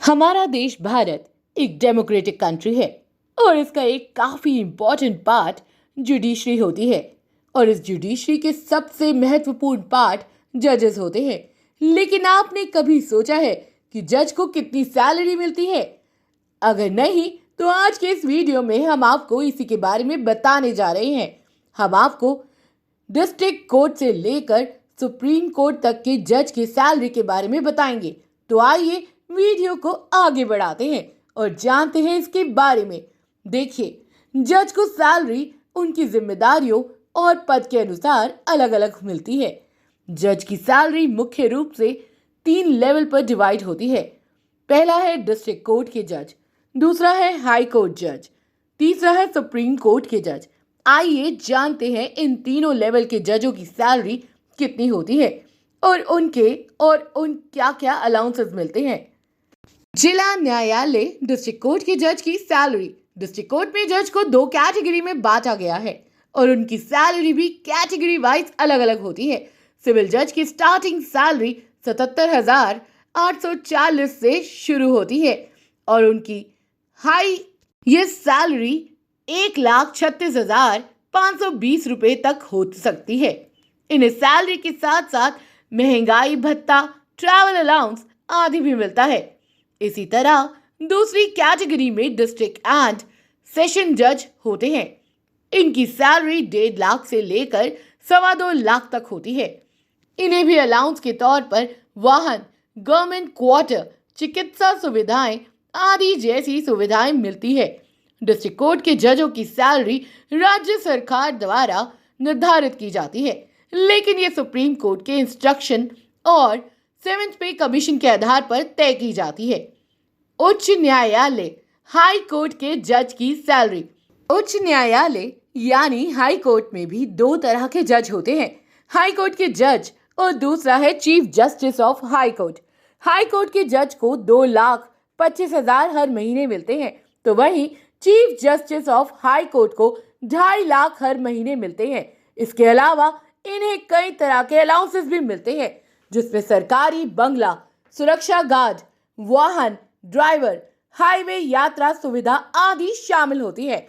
हमारा देश भारत एक डेमोक्रेटिक कंट्री है और इसका एक काफी इम्पोर्टेंट पार्ट जुडिशरी होती है। और इस जुडिशरी के सबसे महत्वपूर्ण पार्ट जजेस होते हैं। लेकिन आपने कभी सोचा है कि जज को कितनी सैलरी मिलती है? अगर नहीं तो आज के इस वीडियो में हम आपको इसी के बारे में बताने जा रहे हैं। हम आपको डिस्ट्रिक्ट कोर्ट से लेकर सुप्रीम कोर्ट तक के जज की सैलरी के बारे में बताएंगे। तो आइए वीडियो को आगे बढ़ाते हैं और जानते हैं इसके बारे में। देखिए, जज को सैलरी उनकी जिम्मेदारियों और पद के अनुसार अलग अलग मिलती है। जज की सैलरी मुख्य रूप से 3 लेवल पर डिवाइड होती है। पहला है डिस्ट्रिक्ट कोर्ट के जज, दूसरा है हाई कोर्ट जज, तीसरा है सुप्रीम कोर्ट के जज। आइए जानते हैं इन तीनों लेवल के जजों की सैलरी कितनी होती है और उन क्या क्या अलाउंसेस मिलते हैं। जिला न्यायालय डिस्ट्रिक्ट कोर्ट के जज की सैलरी। डिस्ट्रिक्ट कोर्ट में जज को 2 कैटेगरी में बांटा गया है और उनकी सैलरी भी कैटेगरी वाइज अलग अलग होती है। सिविल जज की स्टार्टिंग सैलरी 77,840 से शुरू होती है और उनकी ये सैलरी 1,36,520 रुपए तक हो सकती है। इन्हें सैलरी के साथ साथ महंगाई भत्ता, ट्रैवल अलाउंस आदि भी मिलता है। इसी तरह दूसरी कैटेगरी में डिस्ट्रिक्ट एंड सेशन जज होते हैं। इनकी सैलरी 1.5 लाख से लेकर 2.25 लाख तक होती है। इन्हें भी अलाउंस के तौर पर वाहन, गवर्नमेंट क्वार्टर, चिकित्सा सुविधाएं आदि जैसी सुविधाएं मिलती है। डिस्ट्रिक्ट कोर्ट के जजों की सैलरी राज्य सरकार द्वारा निर्धारित की जाती है, लेकिन ये सुप्रीम कोर्ट के इंस्ट्रक्शन और 7th पे कमीशन के आधार पर तय की जाती है। उच्च न्यायालय हाई कोर्ट के जज की सैलरी। उच्च न्यायालय यानी हाई कोर्ट में भी 2 तरह के जज होते हैं, हाई कोर्ट के जज और दूसरा है chief justice of high court. High court के जज को 2,25,000 हर महीने मिलते हैं, तो वहीं chief justice of high court को 2.5 लाख हर महीने मिलते हैं। इसके अलावा इन्हें कई तरह के अलाउंसेस भी मिलते हैं, जिसमें सरकारी बंगला, सुरक्षा गार्ड, वाहन, ड्राइवर, हाईवे यात्रा सुविधा आदि शामिल होती है।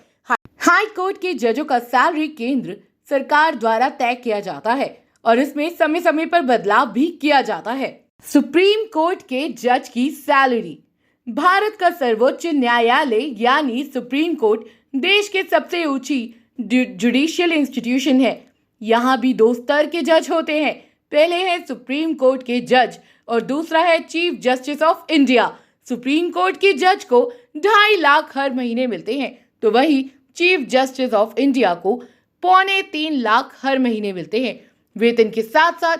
हाई कोर्ट के जजों का सैलरी केंद्र सरकार द्वारा तय किया जाता है और इसमें समय समय पर बदलाव भी किया जाता है। सुप्रीम कोर्ट के जज की सैलरी। भारत का सर्वोच्च न्यायालय यानी सुप्रीम कोर्ट देश के सबसे ऊंची जुडिशियल इंस्टीट्यूशन है। यहाँ भी 2 स्तर के जज होते हैं। पहले है सुप्रीम कोर्ट के जज और दूसरा है chief justice of India. Supreme court के जज को 2.5 लाख हर महीने मिलते हैं, तो वही चीफ जस्टिस ऑफ इंडिया को 2.25 लाख हर महीने मिलते हैं। वेतन के साथ साथ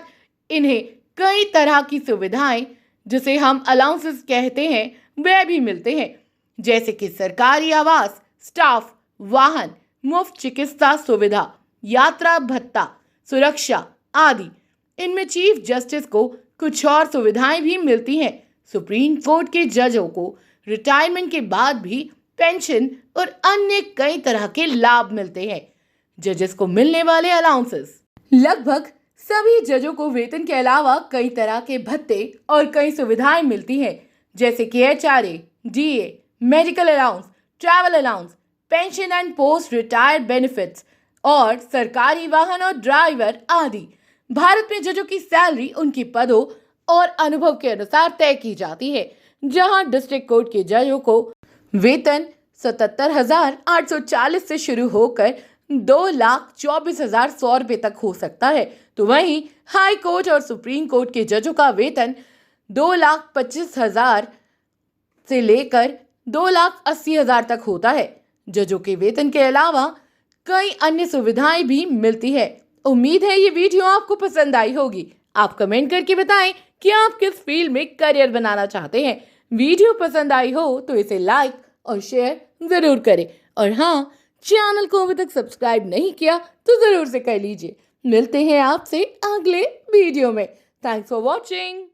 इन्हें कई तरह की सुविधाएं, जिसे हम अलाउंसेस कहते हैं, वह भी मिलते हैं, जैसे कि सरकारी आवास, स्टाफ, वाहन, मुफ्त चिकित्सा सुविधा, यात्रा भत्ता, सुरक्षा आदि। इनमें चीफ जस्टिस को कुछ और सुविधाएं भी मिलती हैं। सुप्रीम कोर्ट के जजों को रिटायरमेंट के बाद भी पेंशन और अन्य कई तरह के लाभ मिलते हैं। जजेस को मिलने वाले अलाउंसेस। लगभग सभी जजों को वेतन के अलावा कई तरह के भत्ते और कई सुविधाएं मिलती हैं, जैसे कि HRA, DA, medical allowance, travel allowance, pension and post retire benefits और सरकारी वाहन और ड्राइवर आदि। भारत में जजों की सैलरी उनके पदों और अनुभव के अनुसार तय की जाती है। जहां डिस्ट्रिक्ट कोर्ट के जजों को वेतन 77,840 से शुरू होकर 2,24,100 रुपए तक हो सकता है, तो वहीं हाई कोर्ट और सुप्रीम कोर्ट के जजों का वेतन 2,25,000 से लेकर 2,80,000 तक होता है। जजों के वेतन के अलावा कई अन्य सुविधाएं भी मिलती है। उम्मीद है ये वीडियो आपको पसंद आई होगी। आप कमेंट करके बताएं कि आप किस फील्ड में करियर बनाना चाहते हैं। वीडियो पसंद आई हो तो इसे लाइक और शेयर जरूर करें और हाँ, चैनल को अभी तक सब्सक्राइब नहीं किया तो जरूर से कर लीजिए। मिलते हैं आपसे अगले वीडियो में। Thanks for watching.